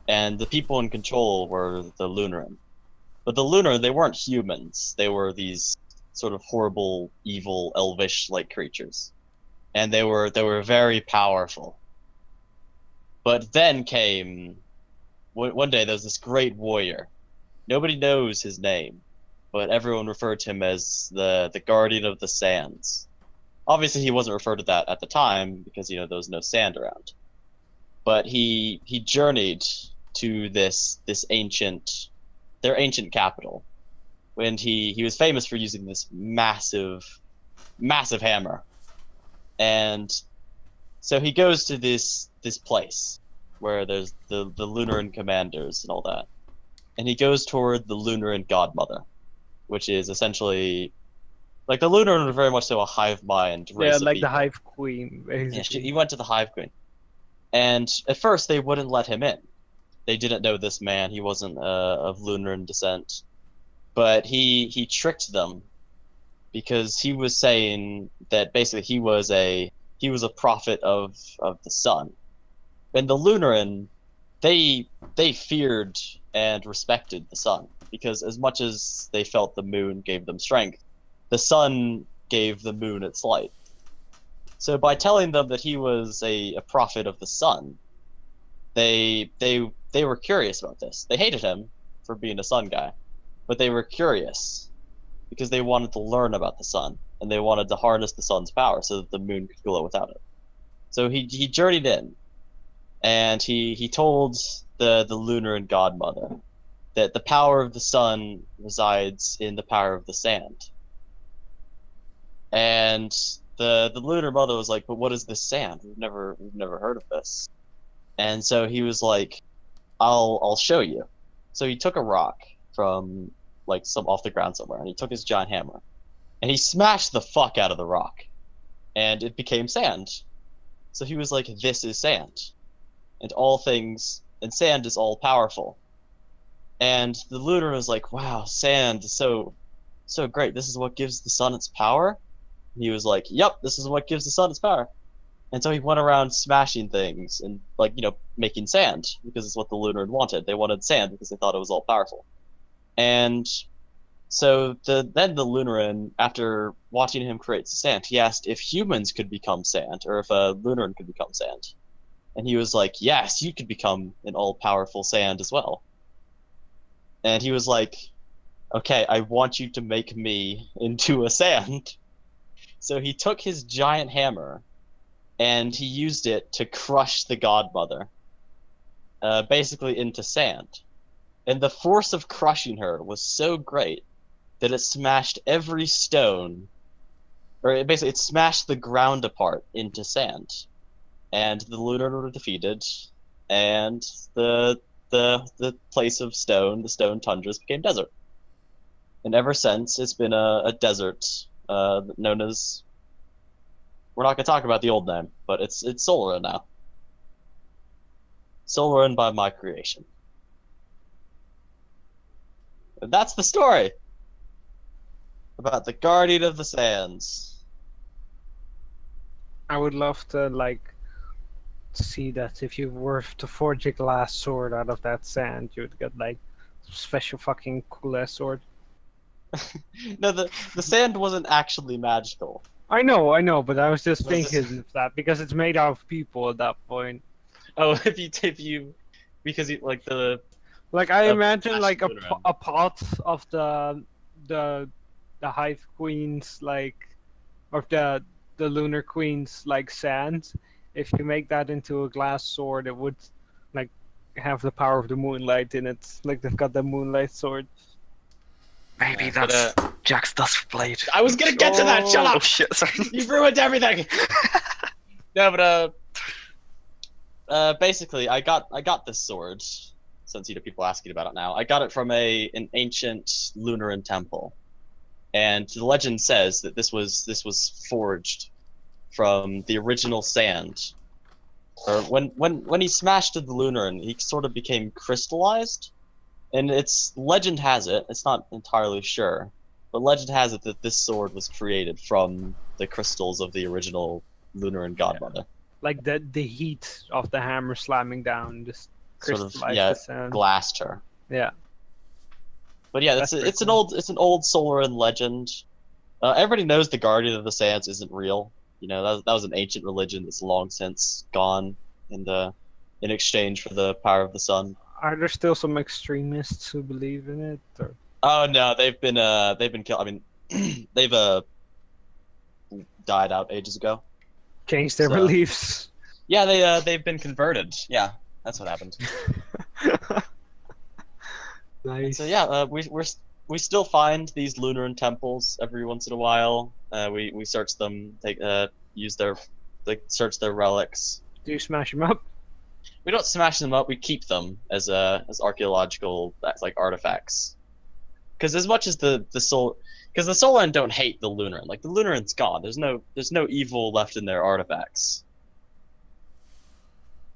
[SPEAKER 2] and the people in control were the Lunaran. But the Lunar, they weren't humans. They were these sort of horrible, evil, elvish-like creatures, and they were very powerful. But then came one day. There was this great warrior. Nobody knows his name, but everyone referred to him as the Guardian of the Sands. Obviously, he wasn't referred to that at the time because there was no sand around. But he journeyed to their ancient capital, and he was famous for using this massive hammer. And so he goes to this place where there's the Lunaran commanders and all that, and he goes toward the Lunaran godmother, which is essentially like the Lunaran are very much so a hive mind race.
[SPEAKER 1] Yeah, like
[SPEAKER 2] of
[SPEAKER 1] the
[SPEAKER 2] people.
[SPEAKER 1] hive queen, basically.
[SPEAKER 2] Yeah, he went to the hive queen, and at first they wouldn't let him in. They didn't know this man. He wasn't of Lunaran descent, but he tricked them because he was saying that basically he was a prophet of the sun. And the Lunaran, they feared and respected the sun because as much as they felt the moon gave them strength, the sun gave the moon its light. So by telling them that he was a prophet of the sun, they were curious about this. They hated him for being a sun guy, but they were curious because they wanted to learn about the sun, and they wanted to harness the sun's power so that the moon could glow without it. So he journeyed in, and he told the Lunaran godmother that the power of the sun resides in the power of the sand. And the lunar mother was like, "But what is this sand? We've never heard of this." And so he was like, I'll show you. So he took a rock from like some off the ground somewhere, and he took his giant hammer, and he smashed the fuck out of the rock, and it became sand. So he was like, "This is sand, and sand is all powerful." And the Lunar was like, "Wow, sand is so great. This is what gives the sun its power." And he was like, "Yep, this is what gives the sun its power." And so he went around smashing things and making sand because it's what the Lunar wanted. They wanted sand because they thought it was all powerful. And so then the Lunaran, after watching him create sand, he asked if humans could become sand or if a Lunaran could become sand. And he was like, "Yes, you could become an all-powerful sand as well." And he was like, "Okay, I want you to make me into a sand." So he took his giant hammer and he used it to crush the godmother, basically into sand. And the force of crushing her was so great that it smashed every stone, or it smashed the ground apart into sand. And the Lunar were defeated, and the place of stone, the stone tundras, became desert. And ever since, it's been a desert known as... We're not going to talk about the old name, but it's Solaran now. Solaran by my creation. And that's the story about the Guardian of the Sands.
[SPEAKER 1] I would love to see that if you were to forge a glass sword out of that sand, you would get special fucking cool ass sword.
[SPEAKER 2] No, the sand wasn't actually magical.
[SPEAKER 1] I know, but I was just thinking of that because it's made out of people at that point.
[SPEAKER 2] Oh, if you because you
[SPEAKER 1] I imagine a pot of the hive queens of the lunar queens sand. If you make that into a glass sword, it would have the power of the moonlight in it. They've got the moonlight sword.
[SPEAKER 3] Maybe that's Jack's dust blade.
[SPEAKER 2] I was gonna get to that. Shut up!
[SPEAKER 3] Oh shit! Sorry.
[SPEAKER 2] You've ruined everything. No, but basically, I got this sword. Since people asking about it now, I got it from an ancient Lunaran temple, and the legend says that this was forged from the original sand. Or when he smashed the Lunaran, he sort of became crystallized. And legend has it, it's not entirely sure, but legend has it that this sword was created from the crystals of the original Lunaran Godmother.
[SPEAKER 1] Like the heat of the hammer slamming down just
[SPEAKER 2] Sort of,
[SPEAKER 1] crystallized
[SPEAKER 2] yeah,
[SPEAKER 1] the sound.
[SPEAKER 2] glassed her.
[SPEAKER 1] Yeah.
[SPEAKER 2] But yeah,
[SPEAKER 1] That's
[SPEAKER 2] it's
[SPEAKER 1] pretty
[SPEAKER 2] an old Solaran legend. Everybody knows the Guardian of the Sands isn't real. You know, that was an ancient religion that's long since gone in exchange for the power of the sun.
[SPEAKER 1] Are there still some extremists who believe in it? Or...
[SPEAKER 2] Oh no, they've been killed. I mean, they've died out ages ago.
[SPEAKER 1] Changed their
[SPEAKER 2] So-
[SPEAKER 1] beliefs?
[SPEAKER 2] Yeah, they've been converted. Yeah, that's what happened.
[SPEAKER 1] Nice.
[SPEAKER 2] So yeah, we still find these Lunaran temples every once in a while. We search them, search their relics.
[SPEAKER 1] Do you smash them up?
[SPEAKER 2] We don't smash them up. We keep them as archaeological like artifacts. Because as much as the Solan don't hate the Lunaran. Like the Lunaran's gone. There's no evil left in their artifacts.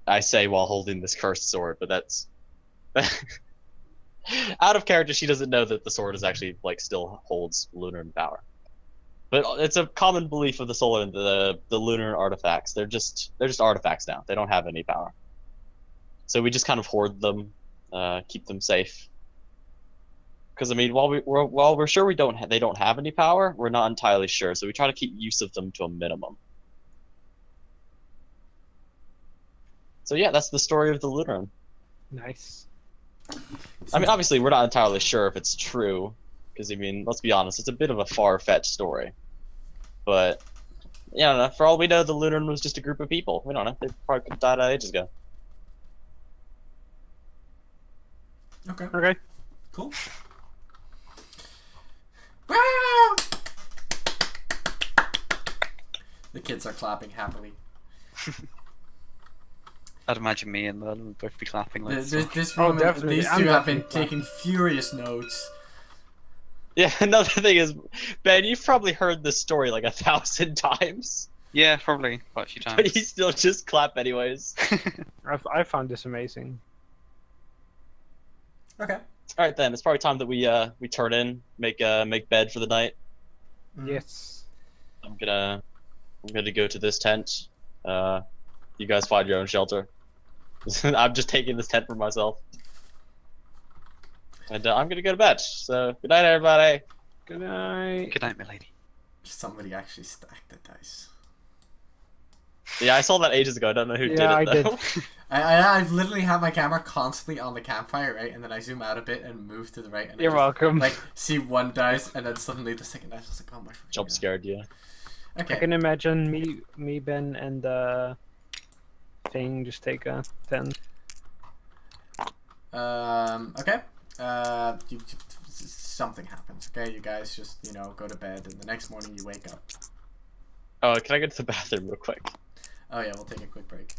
[SPEAKER 2] I say while holding this cursed sword, but that's out of character. She doesn't know that the sword is actually like still holds Lunaran power. But it's a common belief of the Solan, the Lunaran artifacts. They're just artifacts now. They don't have any power. So we just kind of hoard them, keep them safe. Because I mean, while we're sure they don't have any power, we're not entirely sure. So we try to keep use of them to a minimum. So yeah, that's the story of the Lunaran.
[SPEAKER 1] Nice.
[SPEAKER 2] I mean, obviously, we're not entirely sure if it's true, because I mean, let's be honest, it's a bit of a far-fetched story. But yeah, for all we know, the Lunaran was just a group of people. We don't know; they probably could have died out ages ago.
[SPEAKER 4] Okay.
[SPEAKER 1] Okay.
[SPEAKER 4] Cool. Wow! The kids are clapping happily.
[SPEAKER 3] I'd imagine me and Merlin would both be clapping like
[SPEAKER 4] This
[SPEAKER 1] Oh,
[SPEAKER 4] woman,
[SPEAKER 1] definitely.
[SPEAKER 4] these
[SPEAKER 1] I'm
[SPEAKER 4] two have been
[SPEAKER 1] definitely
[SPEAKER 4] taking furious notes.
[SPEAKER 2] Yeah, another thing is, Ben, you've probably heard this story like 1,000 times,
[SPEAKER 3] Yeah, probably quite a few
[SPEAKER 2] but
[SPEAKER 3] times.
[SPEAKER 2] you still just clap anyways.
[SPEAKER 1] I found this amazing.
[SPEAKER 4] Okay.
[SPEAKER 2] All right, then it's probably time that we turn in, make bed for the night.
[SPEAKER 4] Mm.
[SPEAKER 1] Yes.
[SPEAKER 2] I'm gonna go to this tent. You guys find your own shelter. I'm just taking this tent for myself. And I'm gonna go to bed. So good night, everybody.
[SPEAKER 1] Good night.
[SPEAKER 3] Good night, milady.
[SPEAKER 4] Somebody actually stacked the dice.
[SPEAKER 2] Yeah, I saw that ages ago. I don't know who
[SPEAKER 1] Yeah, I
[SPEAKER 2] did it though.
[SPEAKER 1] did.
[SPEAKER 4] I've literally had my camera constantly on the campfire, right? And then I zoom out a bit and move to the right. And
[SPEAKER 1] You're
[SPEAKER 4] I just,
[SPEAKER 1] welcome.
[SPEAKER 4] like, see one dice, and then suddenly the second dice was like, oh my freaking
[SPEAKER 2] Jump
[SPEAKER 4] God.
[SPEAKER 2] scared you.
[SPEAKER 1] I
[SPEAKER 4] Okay.
[SPEAKER 1] can imagine me, Ben, and thing just take a 10.
[SPEAKER 4] Okay. Something happens. Okay, you guys just go to bed, and the next morning you wake up.
[SPEAKER 2] Oh, can I go to the bathroom real quick?
[SPEAKER 4] Oh yeah, we'll take a quick break.